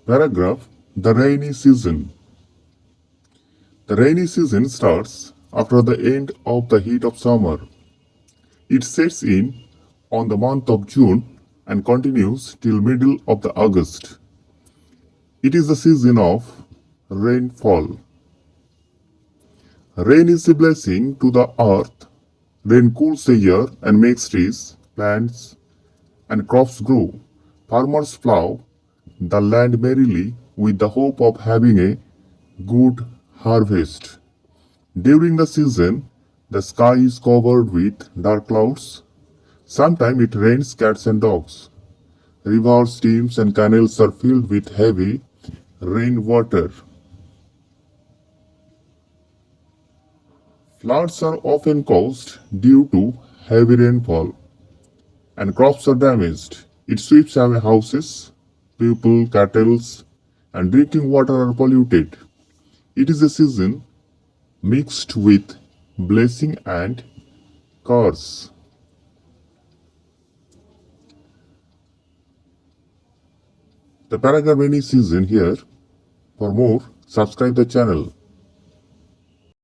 Paragraph The rainy season. The rainy season starts after the end of the heat of summer. It sets in on the month of June and continues till middle of the August. It is the season of rainfall. Rain is a blessing to the earth. Rain cools the air and makes trees, plants, and crops grow. Farmers plow the land merrily with the hope of having a good harvest. During the season, the sky is covered with dark clouds. Sometimes it rains cats and dogs. Rivers, streams, and canals are filled with heavy rainwater. Floods are often caused due to heavy rainfall, and crops are damaged. It sweeps away houses, people, cattle, and drinking water are polluted. It is a season mixed with blessing and curse. The paragraph rainy season here. For more, subscribe the channel.